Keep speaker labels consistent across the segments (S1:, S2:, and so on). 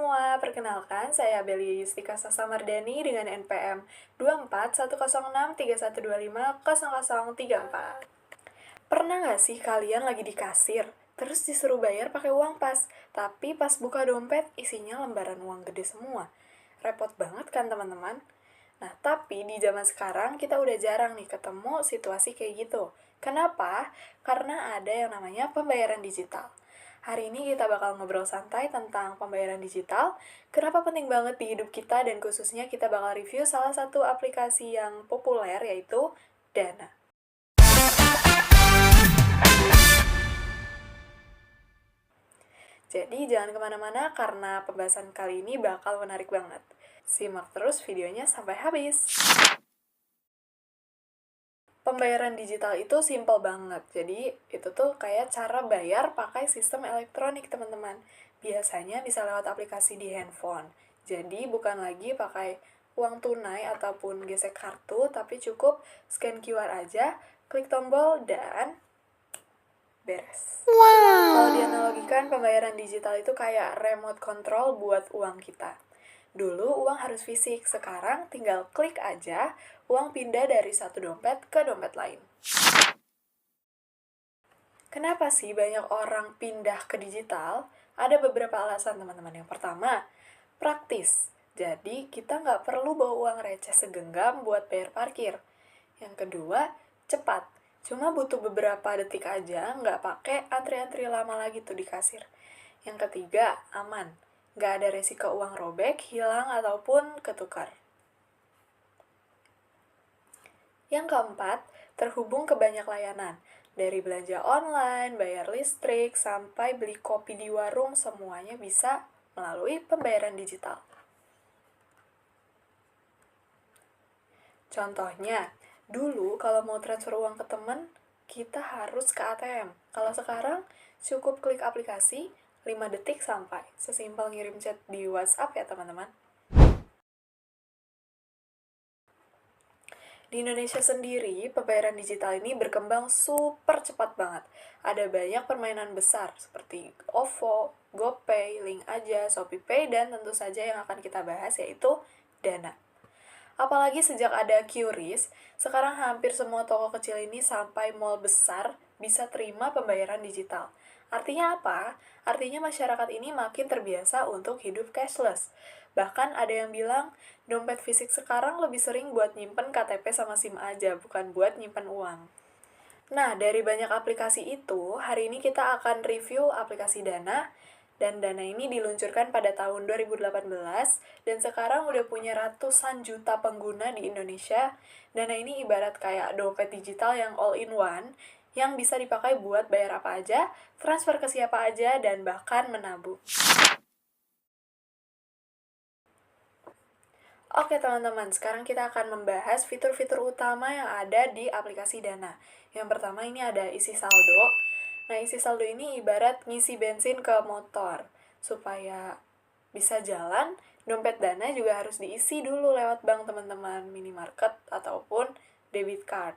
S1: semua, perkenalkan saya Belia Yustika Sasamardani dengan NPM 2410631250034. Pernah nggak sih kalian lagi di kasir, terus disuruh bayar pakai uang pas, tapi pas buka dompet isinya lembaran uang gede semua? Repot banget kan teman-teman? Nah, tapi di zaman sekarang kita udah jarang nih ketemu situasi kayak gitu. Kenapa? Karena ada yang namanya pembayaran digital. Hari ini kita bakal ngobrol santai tentang pembayaran digital, kenapa penting banget di hidup kita, dan khususnya kita bakal review salah satu aplikasi yang populer yaitu Dana. Jadi jangan kemana-mana karena pembahasan kali ini bakal menarik banget. Simak terus videonya sampai habis. Pembayaran digital itu simple banget. Jadi, itu tuh kayak cara bayar pakai sistem elektronik, teman-teman. Biasanya bisa lewat aplikasi di handphone. Jadi, bukan lagi pakai uang tunai ataupun gesek kartu, tapi cukup scan QR aja, klik tombol, dan beres. Kalau dianalogikan, pembayaran digital itu kayak remote control buat uang kita. Dulu uang harus fisik, sekarang tinggal klik aja, uang pindah dari satu dompet ke dompet lain. Kenapa sih banyak orang pindah ke digital? Ada beberapa alasan, teman-teman. Yang pertama, praktis. Jadi, kita nggak perlu bawa uang receh segenggam buat bayar parkir. Yang kedua, cepat. Cuma butuh beberapa detik aja, nggak pakai antri-antri lama lagi tuh di kasir. Yang ketiga, aman. Nggak ada resiko uang robek, hilang, ataupun ketukar. Yang keempat, terhubung ke banyak layanan. Dari belanja online, bayar listrik, sampai beli kopi di warung, semuanya bisa melalui pembayaran digital. Contohnya, dulu kalau mau transfer uang ke teman, kita harus ke ATM. Kalau sekarang, cukup klik aplikasi, 5 detik sampai. Sesimpel ngirim chat di WhatsApp ya teman-teman. Di Indonesia sendiri, pembayaran digital ini berkembang super cepat banget. Ada banyak permainan besar seperti OVO, GoPay, Link Aja, ShopeePay, dan tentu saja yang akan kita bahas yaitu Dana. Apalagi sejak ada QRIS, sekarang hampir semua toko kecil ini sampai mall besar bisa terima pembayaran digital. Artinya apa? Artinya masyarakat ini makin terbiasa untuk hidup cashless. Bahkan ada yang bilang, dompet fisik sekarang lebih sering buat nyimpen KTP sama SIM aja, bukan buat nyimpen uang. Nah, dari banyak aplikasi itu, hari ini kita akan review aplikasi Dana, dan Dana ini diluncurkan pada tahun 2018, dan sekarang udah punya ratusan juta pengguna di Indonesia. Dana ini ibarat kayak dompet digital yang all-in-one, yang bisa dipakai buat bayar apa aja, transfer ke siapa aja, dan bahkan menabung. Oke teman-teman, sekarang kita akan membahas fitur-fitur utama yang ada di aplikasi Dana. Yang pertama ini ada isi saldo. Nah, isi saldo ini ibarat ngisi bensin ke motor. Supaya bisa jalan, dompet Dana juga harus diisi dulu lewat bank teman-teman, minimarket ataupun debit card.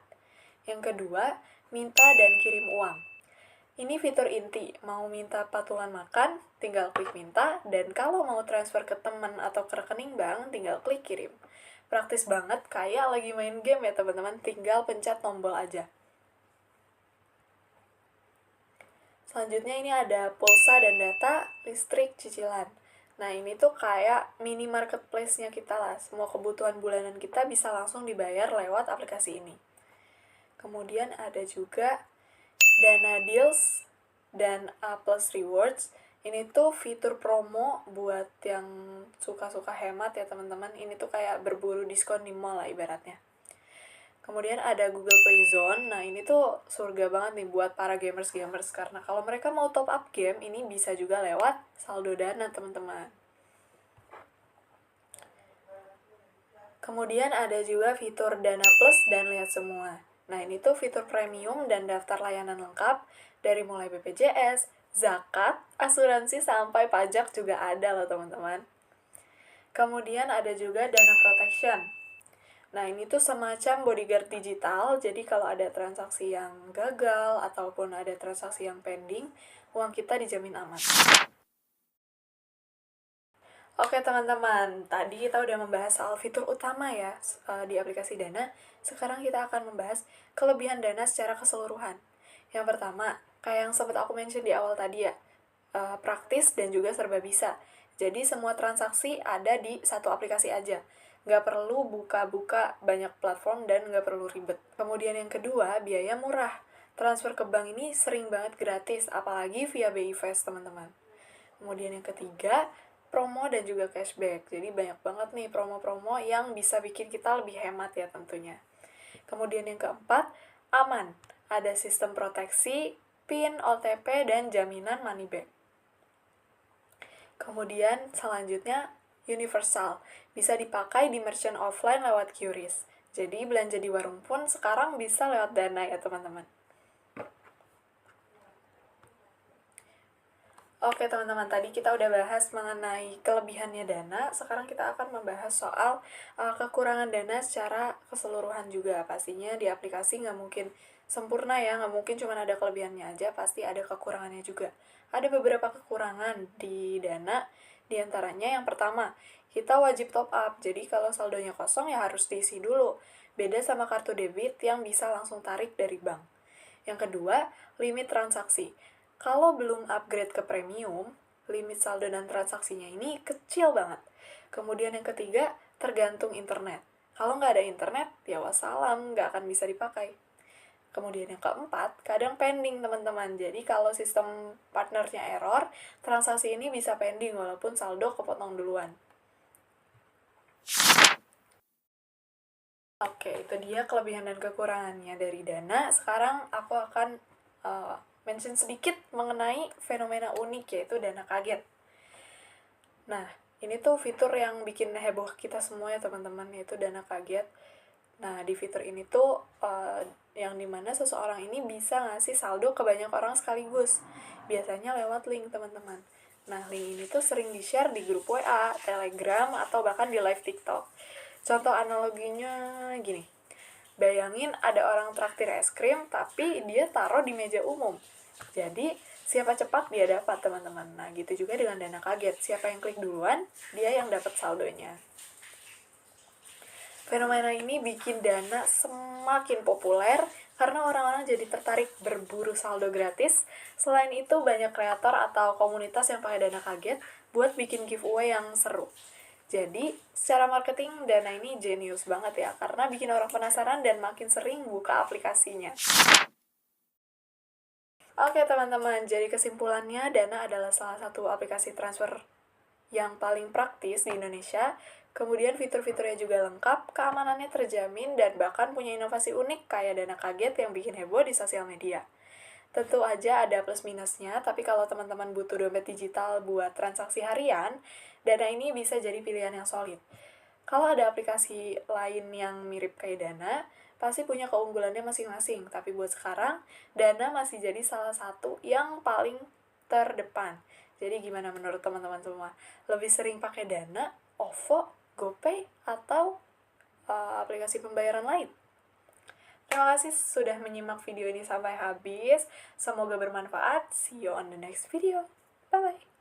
S1: Yang kedua, minta dan kirim uang. Ini fitur inti, mau minta patungan makan, tinggal klik minta, dan kalau mau transfer ke teman atau ke rekening bank, tinggal klik kirim. Praktis banget, kayak lagi main game ya teman-teman, tinggal pencet tombol aja. Selanjutnya ini ada pulsa dan data, listrik, cicilan. Nah ini tuh kayak mini marketplace-nya kita lah, semua kebutuhan bulanan kita bisa langsung dibayar lewat aplikasi ini. Kemudian ada juga Dana Deals dan A Plus Rewards. Ini tuh fitur promo buat yang suka-suka hemat ya teman-teman. Ini tuh kayak berburu diskon di mall lah ibaratnya. Kemudian ada Google Play Zone. Nah ini tuh surga banget nih buat para gamers-gamers. Karena kalau mereka mau top up game, ini bisa juga lewat saldo Dana teman-teman. Kemudian ada juga fitur Dana Plus dan Lihat Semua. Nah, ini tuh fitur premium dan daftar layanan lengkap dari mulai BPJS, zakat, asuransi, sampai pajak juga ada loh teman-teman. Kemudian ada juga Dana Protection. Nah, ini tuh semacam bodyguard digital, jadi kalau ada transaksi yang gagal ataupun ada transaksi yang pending, uang kita dijamin aman. Oke teman-teman, tadi kita udah membahas soal fitur utama ya di aplikasi Dana. Sekarang kita akan membahas kelebihan Dana secara keseluruhan. Yang pertama, kayak yang sempat aku mention di awal tadi ya, praktis dan juga serba bisa. Jadi semua transaksi ada di satu aplikasi aja. Nggak perlu buka-buka banyak platform dan nggak perlu ribet. Kemudian yang kedua, biaya murah. Transfer ke bank ini sering banget gratis, apalagi via BI Fast teman-teman. Kemudian yang ketiga, promo dan juga cashback. Jadi banyak banget nih promo-promo yang bisa bikin kita lebih hemat ya tentunya. Kemudian yang keempat, aman. Ada sistem proteksi, PIN, OTP, dan jaminan money back. Kemudian selanjutnya, universal. Bisa dipakai di merchant offline lewat QRIS. Jadi belanja di warung pun sekarang bisa lewat Dana ya teman-teman. Oke teman-teman, tadi kita udah bahas mengenai kelebihannya Dana. Sekarang kita akan membahas soal kekurangan Dana secara keseluruhan juga. Pastinya di aplikasi nggak mungkin sempurna ya, nggak mungkin cuma ada kelebihannya aja, pasti ada kekurangannya juga. Ada beberapa kekurangan di Dana, diantaranya yang pertama, kita wajib top up. Jadi kalau saldonya kosong ya harus diisi dulu. Beda sama kartu debit yang bisa langsung tarik dari bank. Yang kedua, limit transaksi. Kalau belum upgrade ke premium, limit saldo dan transaksinya ini kecil banget. Kemudian yang ketiga, tergantung internet. Kalau nggak ada internet, ya wassalam, nggak akan bisa dipakai. Kemudian yang keempat, kadang pending teman-teman. Jadi kalau sistem partnernya error, transaksi ini bisa pending walaupun saldo kepotong duluan. Oke, itu dia kelebihan dan kekurangannya dari Dana. Sekarang aku akan mention sedikit mengenai fenomena unik yaitu Dana kaget. Nah, ini tuh fitur yang bikin heboh kita semua ya teman-teman, yaitu Dana kaget. Nah, di fitur ini tuh yang dimana seseorang ini bisa ngasih saldo ke banyak orang sekaligus. Biasanya lewat link teman-teman. Nah, link ini tuh sering di-share di grup WA, Telegram, atau bahkan di live TikTok. Contoh analoginya gini. Bayangin ada orang traktir es krim, tapi dia taruh di meja umum. Jadi, siapa cepat dia dapat, teman-teman. Nah, gitu juga dengan Dana kaget. Siapa yang klik duluan, dia yang dapat saldonya. Fenomena ini bikin Dana semakin populer karena orang-orang jadi tertarik berburu saldo gratis. Selain itu, banyak kreator atau komunitas yang pakai Dana kaget buat bikin giveaway yang seru. Jadi, secara marketing Dana ini jenius banget ya, karena bikin orang penasaran dan makin sering buka aplikasinya. Oke teman-teman, jadi kesimpulannya Dana adalah salah satu aplikasi transfer yang paling praktis di Indonesia. Kemudian fitur-fiturnya juga lengkap, keamanannya terjamin, dan bahkan punya inovasi unik kayak Dana kaget yang bikin heboh di sosial media. Tentu aja ada plus minusnya, tapi kalau teman-teman butuh dompet digital buat transaksi harian, Dana ini bisa jadi pilihan yang solid. Kalau ada aplikasi lain yang mirip kayak Dana, pasti punya keunggulannya masing-masing. Tapi buat sekarang, Dana masih jadi salah satu yang paling terdepan. Jadi gimana menurut teman-teman semua? Lebih sering pakai Dana, OVO, GoPay, atau aplikasi pembayaran lain? Terima kasih sudah menyimak video ini sampai habis. Semoga bermanfaat. See you on the next video. Bye-bye.